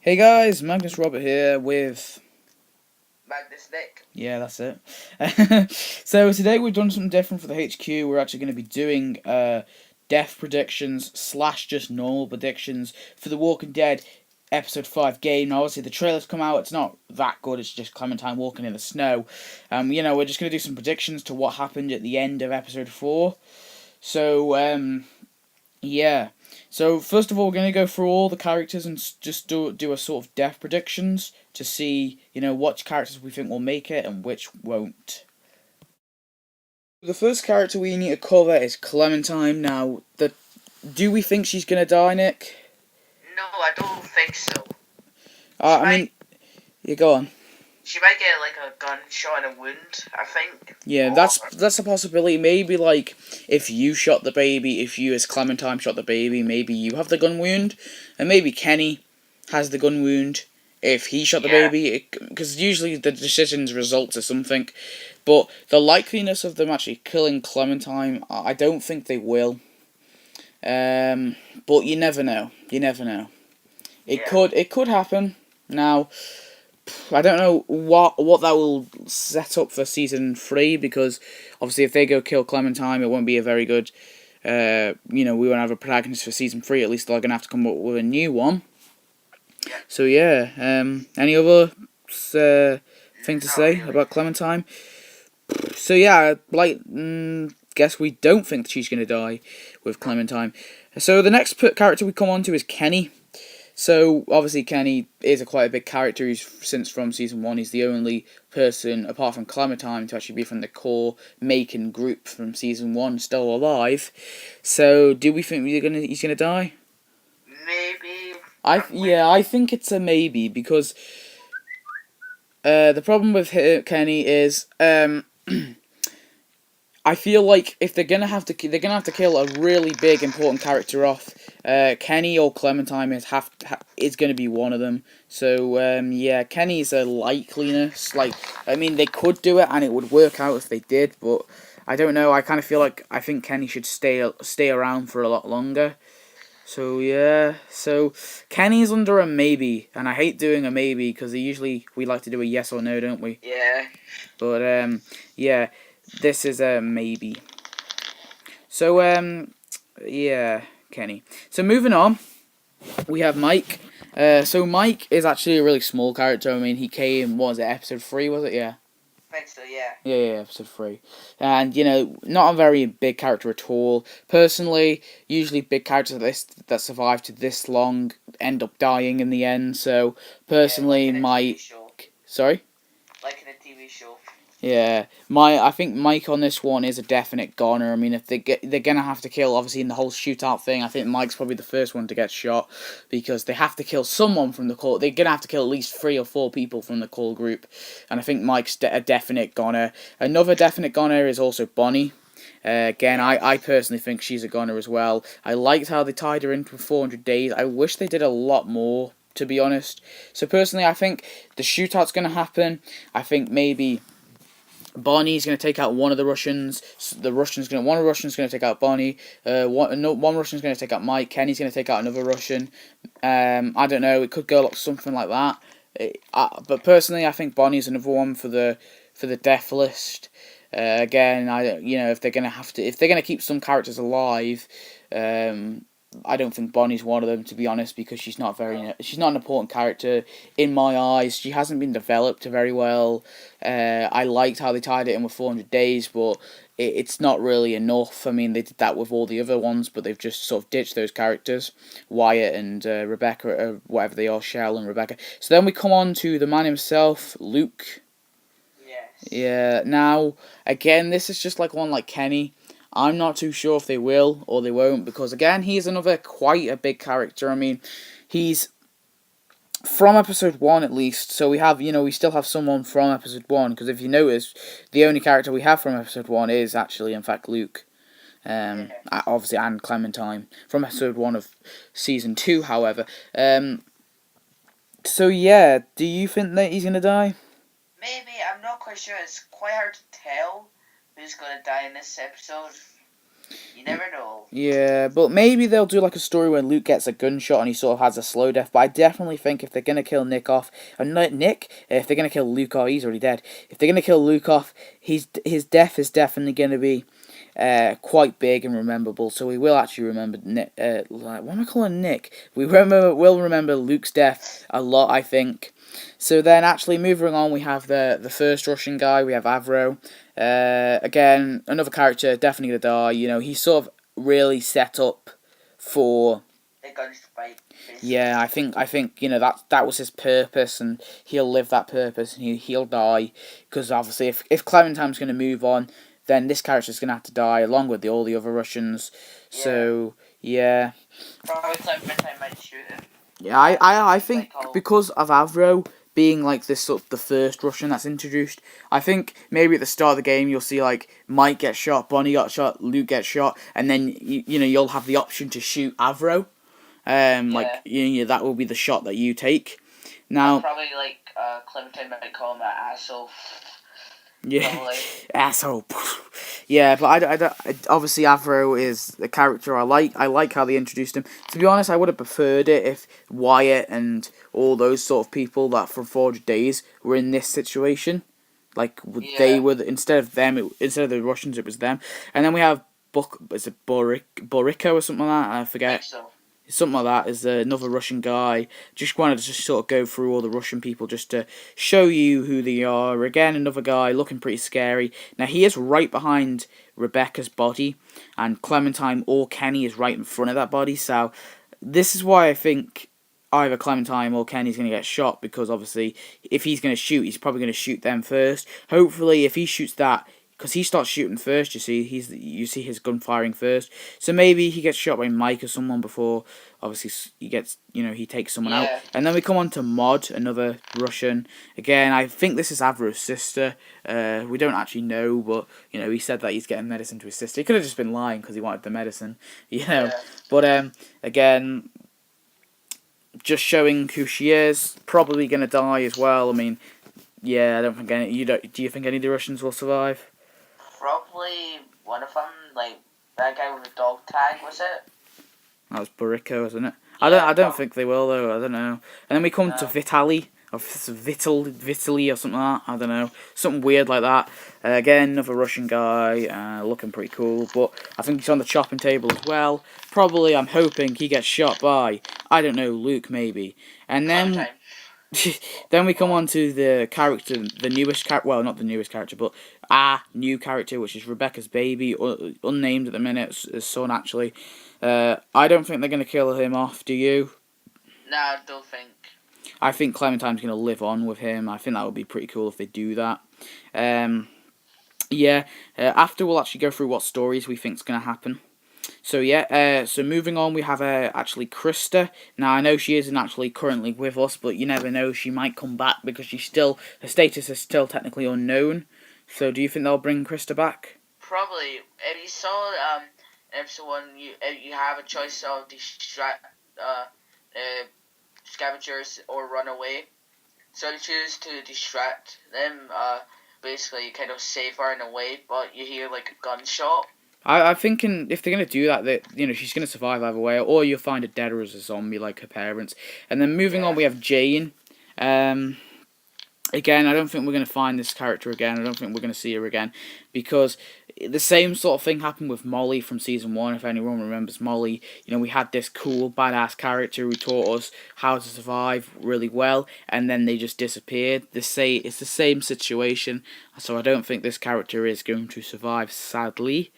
Hey guys, Magnus Robert here with... Magnus Nick. Yeah, that's it. So today we've done something different for the HQ. We're actually going to be doing death predictions slash just normal predictions for The Walking Dead Episode 5 game. Now obviously the trailer's come out, it's not that good, it's just Clementine walking in the snow. We're just going to do some predictions to what happened at the end of Episode 4. So, yeah. So first of all, we're going to go through all the characters and just do a sort of death predictions to see, which characters we think will make it and which won't. The first character we need to cover is Clementine. Now, do we think she's going to die, Nick? No, I don't think so. I mean, you go on. She might get like a gunshot and a wound, I think. Yeah, that's a possibility. Maybe like if you shot the baby, if you as Clementine shot the baby, maybe you have the gun wound, and maybe Kenny has the gun wound if he shot the baby. Because usually the decisions result to something, but the likeliness of them actually killing Clementine, I don't think they will. But you never know. You never know. It could happen. Now, I don't know what that will set up for season 3, because obviously if they go kill Clementine, it won't be a very good. We won't have a protagonist for season 3. At least they're gonna have to come up with a new one. So yeah. Any other thing to say about Clementine? So yeah, guess we don't think she's gonna die with Clementine. So the next character we come on to is Kenny. So, obviously, Kenny is quite a big character. Since from Season 1, he's the only person, apart from Clementine, to actually be from the core making group from Season 1, still alive. So, do we think he's gonna die? Maybe. I think it's a maybe, because the problem with Kenny is, I feel like if they're gonna have to kill a really big important character off, Kenny or Clementine is gonna be one of them. So Kenny's a likeliness. They could do it and it would work out if they did, but I don't know. I kind of feel like I think Kenny should stay around for a lot longer. So yeah, so Kenny's under a maybe, and I hate doing a maybe because we like to do a yes or no, don't we? Yeah. But yeah. This is a maybe. So, yeah, Kenny. So, moving on, we have Mike. So Mike is actually a really small character. I mean, he came, what was it, episode 3, was it? Yeah. I think so, yeah. Yeah, episode 3. And, not a very big character at all. Personally, usually big characters that survive to this long end up dying in the end. So, personally, Mike... Sorry? Like in a TV show. Yeah, I think Mike on this one is a definite goner. I mean, if they're gonna have to kill, obviously in the whole shootout thing, I think Mike's probably the first one to get shot, because they have to kill someone from the core. They're gonna have to kill at least 3 or 4 people from the core group, and I think Mike's a definite goner. Another definite goner is also Bonnie. Again, I personally think she's a goner as well. I liked how they tied her in for 400 days. I wish they did a lot more, to be honest. So personally, I think the shootout's gonna happen. I think maybe Bonnie's going to take out one of the Russians. One of the Russians going to take out Bonnie. One Russian's going to take out Mike. Kenny's going to take out another Russian. I don't know. It could go something like that. But personally, I think Bonnie's another one for the death list. Again, if they're going to keep some characters alive, I don't think Bonnie's one of them, to be honest, because she's not an important character in my eyes. She hasn't been developed very well. I liked how they tied it in with 400 days, but it's not really enough. I mean, they did that with all the other ones, but they've just sort of ditched those characters, Wyatt and Rebecca, whatever they are, Shell and Rebecca. So then we come on to the man himself, Luke. Yes. Yeah. Now, again, this is just like one like Kenny. I'm not too sure if they will or they won't, because again, he's another quite a big character. I mean, he's from episode 1 at least, so we still have someone from episode 1, because if you notice, the only character we have from episode 1 is actually, in fact, Luke. Obviously, and Clementine from episode 1 of season 2, however. So yeah, do you think that he's gonna die? Maybe, I'm not quite sure. It's quite hard to tell who's going to die in this episode. You never know. Yeah, but maybe they'll do like a story where Luke gets a gunshot and he sort of has a slow death. But I definitely think if they're gonna kill Nick off, and not Nick, if they're gonna kill Luke off, he's already dead. If they're gonna kill Luke off, his death is definitely gonna be quite big and rememberable. So we will actually remember Nick. Like, what am I calling Nick? Will remember Luke's death a lot, I think. So then, actually moving on, we have the first Russian guy. We have Avro. Again, another character definitely gonna die. You know, he's sort of really set up for. The gunfight. Yeah, I think that was his purpose, and he'll live that purpose, and he'll die because obviously if Clementine's gonna move on, then this character's gonna have to die along with all the other Russians. Yeah. So yeah. Probably Clementine might shoot him. Yeah, I think because of Avro being like this sort of the first Russian that's introduced, I think maybe at the start of the game you'll see like Mike get shot, Bonnie got shot, Luke gets shot, and then you'll have the option to shoot Avro. Like that will be the shot that you take. Now probably like Clementine might call him an asshole. Yeah, asshole. Yeah, but obviously Avro is a character I like. I like how they introduced him. To be honest, I would have preferred it if Wyatt and all those sort of people that from 400 Days were in this situation. Like they were instead of them, instead of the Russians, it was them. And then we have is it Boriko or something like that? I forget. I think so. Something like that is another Russian guy. Just wanted to just sort of go through all the Russian people just to show you who they are. Again, another guy looking pretty scary. Now, he is right behind Rebecca's body, and Clementine or Kenny is right in front of that body. So, this is why I think either Clementine or Kenny's going to get shot, because obviously, if he's going to shoot, he's probably going to shoot them first. Hopefully, if he shoots that, because he starts shooting first, you see his gun firing first. So maybe he gets shot by Mike or someone before, obviously, he takes someone out. And then we come on to Mod, another Russian. Again, I think this is Avro's sister. We don't actually know, but, he said that he's getting medicine to his sister. He could have just been lying because he wanted the medicine, Yeah. But, again, just showing who she is, probably going to die as well. I mean, yeah, I don't think do you think any of the Russians will survive? Probably one of them, like that guy with the dog tag, was it? That was Boriko, isn't it? Yeah, I don't think they will though. I don't know. And then we come to Vitali or Vitali or something like that. I don't know, something weird like that. Again, another Russian guy, looking pretty cool, but I think he's on the chopping table as well. Probably, I'm hoping he gets shot by, I don't know, Luke maybe. And then. Then we come on to the character, the newest character, well, not the newest character, but a new character, which is Rebecca's baby, unnamed at the minute, his son actually. I don't think they're going to kill him off, do you? No, I don't think. I think Clementine's going to live on with him. I think that would be pretty cool if they do that. After we'll actually go through what stories we think is going to happen. So so moving on, we have actually Krista. Now I know she isn't actually currently with us, but you never know, she might come back because her status is still technically unknown. So do you think they'll bring Krista back? Probably. If you saw episode 1, you have a choice of scavengers or run away. So you choose to distract them. Basically, kind of save her in a way, but you hear like a gunshot. I'm thinking if they're going to do that, she's going to survive either way, or you'll find her dead or as a zombie like her parents. And then moving on, we have Jane. Again, I don't think we're going to find this character again. I don't think we're going to see her again, because the same sort of thing happened with Molly from Season 1, if anyone remembers Molly. We had this cool, badass character who taught us how to survive really well, and then they just disappeared. It's the same situation, so I don't think this character is going to survive, sadly.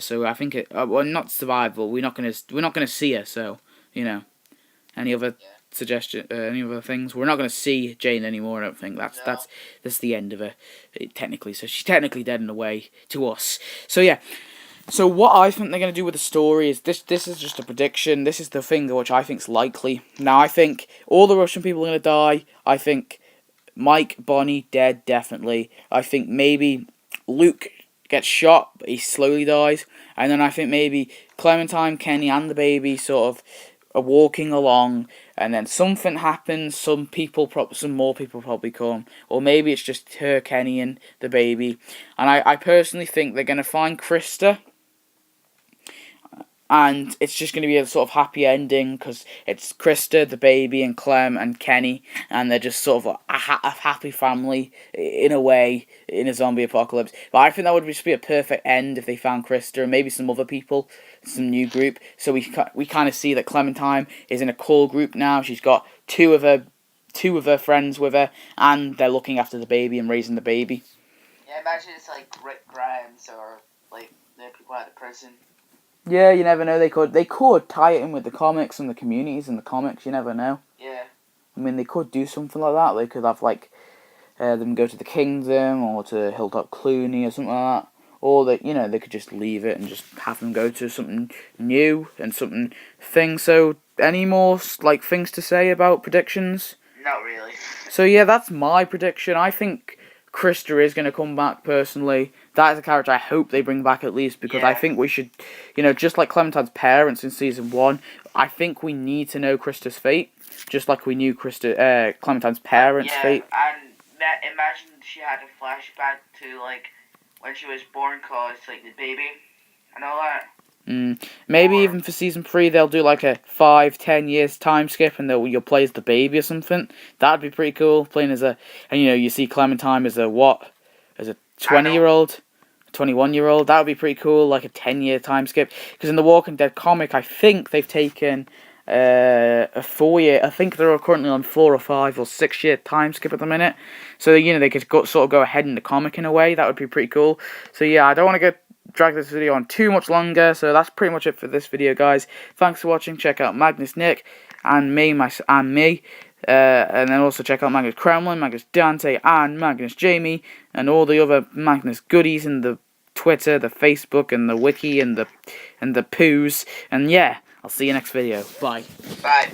So I think not survive, but we're not gonna see her. So any other suggestion, any other things? We're not gonna see Jane anymore. I don't think that's the end of her, technically. So she's technically dead in a way to us. So yeah. So what I think they're gonna do with the story is this. This is just a prediction. This is the thing which I think's likely. Now I think all the Russian people are gonna die. I think Mike, Bonnie dead definitely. I think maybe Luke gets shot, but he slowly dies. And then I think maybe Clementine, Kenny, and the baby sort of are walking along, and then something happens. Some more people probably come, or maybe it's just her, Kenny, and the baby. And I personally think they're gonna find Krista, and it's just going to be a sort of happy ending because it's Krista, the baby, and Clem and Kenny, and they're just sort of a happy family in a way in a zombie apocalypse. But I think that would just be a perfect end if they found Krista and maybe some other people, some new group. So we kind of see that Clementine is in a core group now. She's got two of her friends with her, and they're looking after the baby and raising the baby. Yeah, imagine it's like Rick Grimes or like the people out of prison. Yeah, you never know. They could tie it in with the comics and the communities and the comics. You never know. Yeah. I mean, they could do something like that. They could have like them go to the Kingdom or to Hilltop Clooney or something like that. Or they could just leave it and just have them go to something new and something thing. So, any more like things to say about predictions? Not really. So yeah, that's my prediction. I think Krista is going to come back personally. That is a character I hope they bring back at least because I think we should, just like Clementine's parents in season 1, I think we need to know Krista's fate, just like we knew Clementine's parents' fate. And imagine she had a flashback to like when she was born, cause like the baby and all that. Maybe even for season 3 they'll do like a 5-10 years time skip and you'll play as the baby or something. That'd be pretty cool. Playing as and you see Clementine as a 20-year-old, 21-year-old. That would be pretty cool. Like a 10-year time skip. Because in the Walking Dead comic, I think they've taken a 4-year. I think they're currently on 4 or 5 or 6-year time skip at the minute. So they could sort of go ahead in the comic in a way. That would be pretty cool. So yeah, I don't want to drag this video on too much longer, so that's pretty much it for this video, guys. Thanks for watching. Check out Magnus Nick and me, and then also check out Magnus Kremlin, Magnus Dante, and Magnus Jamie, and all the other Magnus goodies in the Twitter, the Facebook, and the Wiki, and the poos. And yeah, I'll see you next video. Bye. Bye.